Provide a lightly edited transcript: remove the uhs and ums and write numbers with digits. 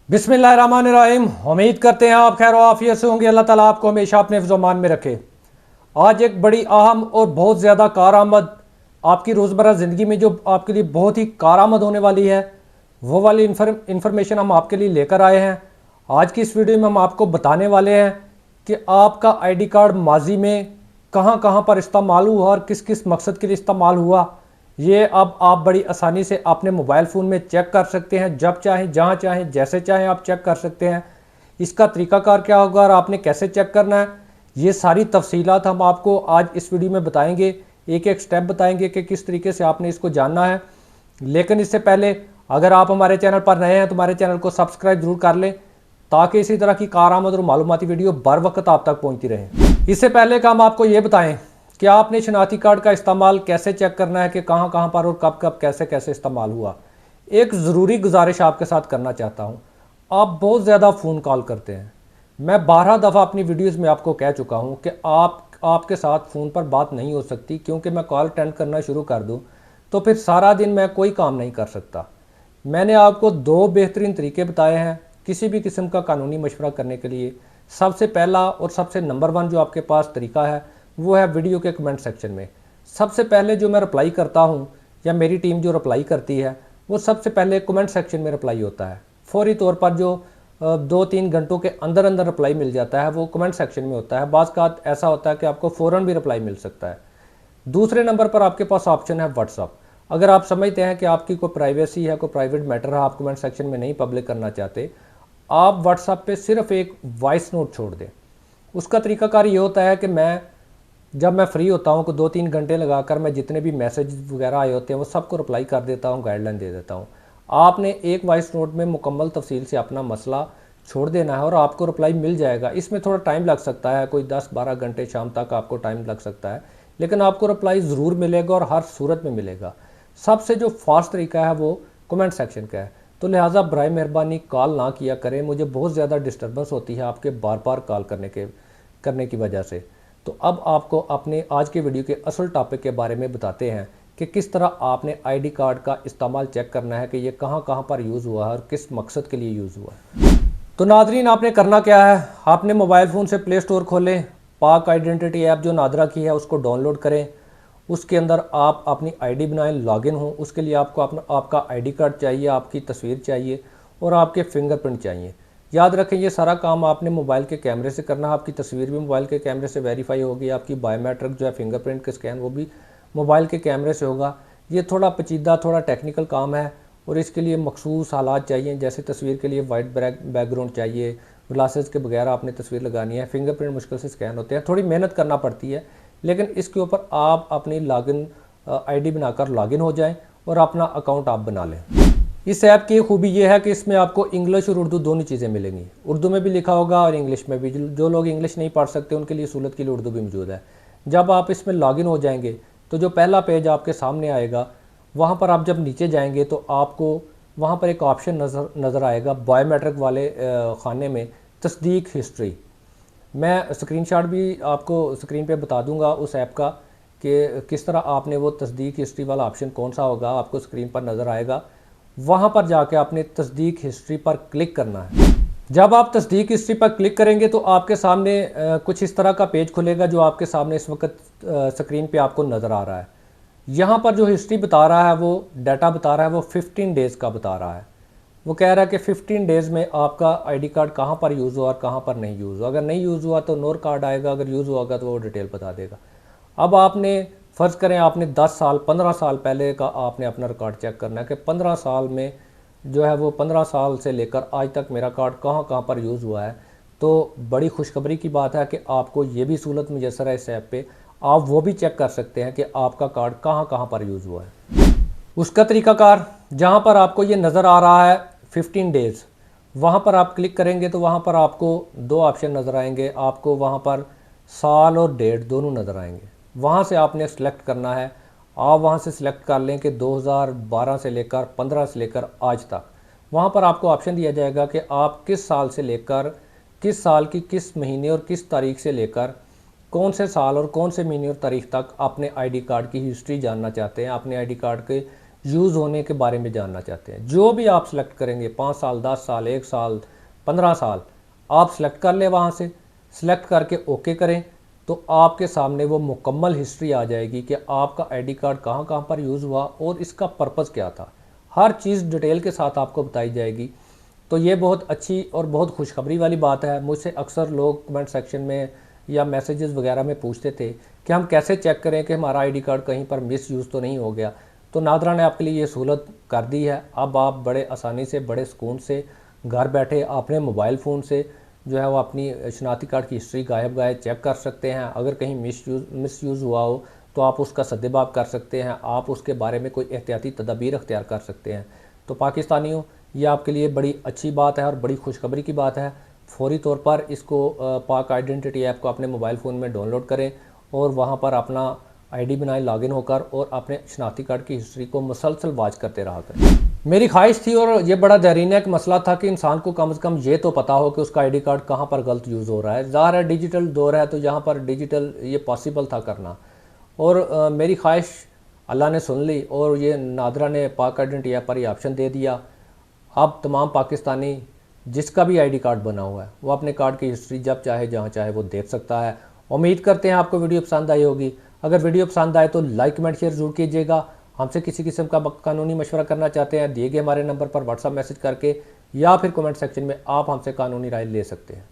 बिस्मिल्लाहिर्रहमानिर्रहीम। उम्मीद करते हैं आप खैर आफियत से होंगे। अल्लाह ताला आपको हमेशा अपने हिफ्ज़-ओ-मान में रखे। आज एक बड़ी अहम और बहुत ज़्यादा कारआमद आपकी रोज़मर्रा ज़िंदगी में जो आपके लिए बहुत ही कारआमद होने वाली है, वो वाली इंफॉर्मेशन हम आपके लिए लेकर आए हैं। आज की इस वीडियो में हम आपको बताने वाले हैं कि आपका आईडी कार्ड माजी में कहाँ कहाँ पर इस्तेमाल हुआ और किस किस मकसद के लिए इस्तेमाल हुआ। ये अब आप बड़ी आसानी से अपने मोबाइल फ़ोन में चेक कर सकते हैं। जब चाहें, जहाँ चाहें, जैसे चाहें आप चेक कर सकते हैं। इसका तरीकाकार क्या होगा और आपने कैसे चेक करना है, ये सारी तफसीलात हम आपको आज इस वीडियो में बताएंगे। एक एक स्टेप बताएंगे कि किस तरीके से आपने इसको जानना है। लेकिन इससे पहले अगर आप हमारे चैनल पर नए हैं तो हमारे चैनल को सब्सक्राइब जरूर कर लें, ताकि इसी तरह की कारआमद और मालूमाती वीडियो बर वक्त आप तक पहुँचती रहें। इससे पहले का हम आपको ये बताएं कि आपने शनाख्ती कार्ड का इस्तेमाल कैसे चेक करना है कि कहाँ कहाँ पर और कब कब कैसे कैसे इस्तेमाल हुआ। एक ज़रूरी गुजारिश आपके साथ करना चाहता हूँ। आप बहुत ज़्यादा फ़ोन कॉल करते हैं। मैं 12 दफ़ा अपनी वीडियोज़ में आपको कह चुका हूँ कि आपके साथ फ़ोन पर बात नहीं हो सकती, क्योंकि मैं कॉल अटेंड करना शुरू कर दूँ तो फिर सारा दिन मैं कोई काम नहीं कर सकता। मैंने आपको 2 बेहतरीन तरीके बताए हैं किसी भी किस्म का कानूनी मशवरा करने के लिए। सबसे पहला और सबसे नंबर 1 जो आपके पास तरीका है वो है वीडियो के कमेंट सेक्शन में। सबसे पहले जो मैं रिप्लाई करता हूँ या मेरी टीम जो रिप्लाई करती है, वो सबसे पहले कमेंट सेक्शन में रिप्लाई होता है। फौरी तौर पर जो 2-3 घंटों के अंदर अंदर रिप्लाई मिल जाता है वो कमेंट सेक्शन में होता है। बाज़ का ऐसा होता है कि आपको फ़ौरन भी रिप्लाई मिल सकता है। दूसरे नंबर पर आपके पास ऑप्शन है व्हाट्सअप। अगर आप समझते हैं कि आपकी कोई प्राइवेसी है, कोई प्राइवेट मैटर है, आप कमेंट सेक्शन में नहीं पब्लिक करना चाहते, आप व्हाट्सअप पे सिर्फ एक वॉइस नोट छोड़ दें। उसका तरीकाकार ये होता है कि जब मैं फ्री होता हूँ, को 2-3 घंटे लगाकर मैं जितने भी मैसेज वगैरह आए होते हैं वो सबको रिप्लाई कर देता हूँ, गाइडलाइन दे देता हूँ। आपने एक वॉइस नोट में मुकम्मल तफसील से अपना मसला छोड़ देना है और आपको रिप्लाई मिल जाएगा। इसमें थोड़ा टाइम लग सकता है, कोई 10-12 घंटे शाम तक आपको टाइम लग सकता है, लेकिन आपको रिप्लाई ज़रूर मिलेगा और हर सूरत में मिलेगा। सबसे जो फास्ट तरीका है वो कमेंट सेक्शन का है। तो लिहाजा बराए मेहरबानी कॉल ना किया करें। मुझे बहुत ज़्यादा डिस्टर्बेंस होती है आपके बार बार कॉल करने की वजह से। तो अब आपको अपने आज के वीडियो के असल टॉपिक के बारे में बताते हैं कि किस तरह आपने आईडी कार्ड का इस्तेमाल चेक करना है कि ये कहाँ कहाँ पर यूज़ हुआ है और किस मकसद के लिए यूज़ हुआ है। तो नादरीन, आपने करना क्या है, आपने मोबाइल फ़ोन से प्ले स्टोर खोलें, पाक आइडेंटिटी ऐप जो नादरा की है उसको डाउनलोड करें। उसके अंदर आप अपनी आईडी बनाएं, लॉगिन हो। उसके लिए आपको आपका आईडी कार्ड चाहिए, आपकी तस्वीर चाहिए और आपके फिंगरप्रिंट चाहिए। याद रखें ये सारा काम आपने मोबाइल के कैमरे से करना है। आपकी तस्वीर भी मोबाइल के कैमरे से वेरीफाई होगी, आपकी बायोमेट्रिक जो है फिंगरप्रिंट का स्कैन वो भी मोबाइल के कैमरे से होगा। ये थोड़ा पेचीदा, थोड़ा टेक्निकल काम है और इसके लिए मखसूस हालात चाहिए। जैसे तस्वीर के लिए वाइट बैकग्राउंड चाहिए, ग्लासेस के बगैर आपने तस्वीर लगानी है, फिंगरप्रिंट मुश्किल से स्कैन होते हैं, थोड़ी मेहनत करना पड़ती है। लेकिन इसके ऊपर आप अपनी लॉगिन आईडी बनाकर लॉगिन हो जाएं और अपना अकाउंट आप बना लें। इस ऐप की खूबी यह है कि इसमें आपको इंग्लिश और उर्दू दोनों चीज़ें मिलेंगी। उर्दू में भी लिखा होगा और इंग्लिश में भी। जो लोग इंग्लिश नहीं पढ़ सकते उनके लिए सहूलत के लिए उर्दू भी मौजूद है। जब आप इसमें लॉगिन हो जाएंगे तो जो पहला पेज आपके सामने आएगा, वहाँ पर आप जब नीचे जाएंगे तो आपको वहाँ पर एक ऑप्शन नज़र आएगा बायोमेट्रिक वाले खाने में, तस्दीक हिस्ट्री। मैं स्क्रीनशॉट भी आपको स्क्रीन पे बता दूंगा उस ऐप का कि किस तरह आपने वो तस्दीक हिस्ट्री वाला ऑप्शन कौन सा होगा, आपको स्क्रीन पर नज़र आएगा। वहाँ पर जाके आपने तस्दीक हिस्ट्री पर क्लिक करना है। जब आप तस्दीक हिस्ट्री पर क्लिक करेंगे तो आपके सामने कुछ इस तरह का पेज खुलेगा जो आपके सामने इस वक्त स्क्रीन पे आपको नज़र आ रहा है। यहाँ पर जो हिस्ट्री बता रहा है, वो डाटा बता रहा है, वो 15 डेज़ का बता रहा है। वो कह रहा है कि 15 डेज़ में आपका आईडी कार्ड कहाँ पर यूज़ हुआ और कहाँ पर नहीं यूज़ हुआ। अगर नहीं यूज़ हुआ तो नोर कार्ड आएगा, अगर यूज़ होगा तो वो डिटेल बता देगा। अब आपने फ़र्ज़ करें आपने 10 साल 15 साल पहले का आपने अपना रिकॉर्ड चेक करना है कि 15 साल में जो है वो 15 साल से लेकर आज तक मेरा कार्ड कहाँ कहाँ पर यूज़ हुआ है। तो बड़ी खुशखबरी की बात है कि आपको ये भी सहूलत मुयसर है इस ऐप पे। आप वो भी चेक कर सकते हैं कि आपका कार्ड कहाँ कहाँ पर यूज़ हुआ है। उसका तरीकाकार, जहाँ पर आपको ये नज़र आ रहा है 15 डेज़, वहाँ पर आप क्लिक करेंगे तो वहाँ पर आपको 2 ऑप्शन नज़र आएंगे। आपको वहाँ पर साल और डेट दोनों नज़र आएंगे। वहाँ से आपने सेलेक्ट करना है। आप वहाँ से सिलेक्ट कर लें कि 2012 से लेकर 15 से लेकर आज तक। वहाँ पर आपको ऑप्शन दिया जाएगा कि आप किस साल से लेकर किस साल की किस महीने और किस तारीख से लेकर कौन से साल और कौन से महीने और तारीख तक अपने आईडी कार्ड की हिस्ट्री जानना चाहते हैं, अपने आईडी कार्ड के यूज़ होने के बारे में जानना चाहते हैं। जो भी आप सेलेक्ट करेंगे, 5 साल, 10 साल, 1 साल, 15 साल, आप सेलेक्ट कर लें, वहाँ से सेलेक्ट करके ओके करें, तो आपके सामने वो मुकम्मल हिस्ट्री आ जाएगी कि आपका आईडी कार्ड कहाँ कहाँ पर यूज़ हुआ और इसका पर्पज़ क्या था। हर चीज़ डिटेल के साथ आपको बताई जाएगी। तो ये बहुत अच्छी और बहुत खुशखबरी वाली बात है। मुझसे अक्सर लोग कमेंट सेक्शन में या मैसेजेस वगैरह में पूछते थे कि हम कैसे चेक करें कि हमारा आईडी कार्ड कहीं पर मिस यूज़ तो नहीं हो गया। तो नादरा ने आपके लिए ये सहूलत कर दी है। अब आप बड़े आसानी से, बड़े सुकून से घर बैठे अपने मोबाइल फ़ोन से जो है वो अपनी शनाख्ती कार्ड की हिस्ट्री गायब गायब चेक कर सकते हैं। अगर कहीं मिस यूज़ हुआ हो तो आप उसका सद्देबाब कर सकते हैं, आप उसके बारे में कोई एहतियाती तदाबीर अख्तियार कर सकते हैं। तो पाकिस्तानियों, ये आपके लिए बड़ी अच्छी बात है और बड़ी खुशखबरी की बात है। फौरी तौर पर इसको पाक आइडेंटिटी ऐप को अपने मोबाइल फ़ोन में डाउनलोड करें और वहाँ पर अपना आईडी बनाएं लॉगिन होकर, और अपने शनाख्ती कार्ड की हिस्ट्री को मुसलसल वॉच करते रहा करें। मेरी ख्वाहिश थी और ये बड़ा देरीना एक मसला था कि इंसान को कम से कम ये तो पता हो कि उसका आईडी कार्ड कहाँ पर गलत यूज़ हो रहा है। ज़ाहिर है डिजिटल दौर है, तो यहाँ पर डिजिटल ये पॉसिबल था करना। और मेरी ख्वाहिश अल्लाह ने सुन ली और ये नादरा ने पाक आइडेंटिटी ऐप पर ये ऑप्शन दे दिया। अब तमाम पाकिस्तानी जिसका भी आईडी कार्ड बना हुआ है वो अपने कार्ड की हिस्ट्री जब चाहे जहाँ चाहे वो देख सकता है। उम्मीद करते हैं आपको वीडियो पसंद आई होगी। अगर वीडियो पसंद आए तो लाइक, कमेंट, शेयर ज़रूर कीजिएगा। हमसे किसी किस्म का कानूनी मशवरा करना चाहते हैं, दिए गए हमारे नंबर पर व्हाट्सअप मैसेज करके या फिर कमेंट सेक्शन में आप हमसे कानूनी राय ले सकते हैं।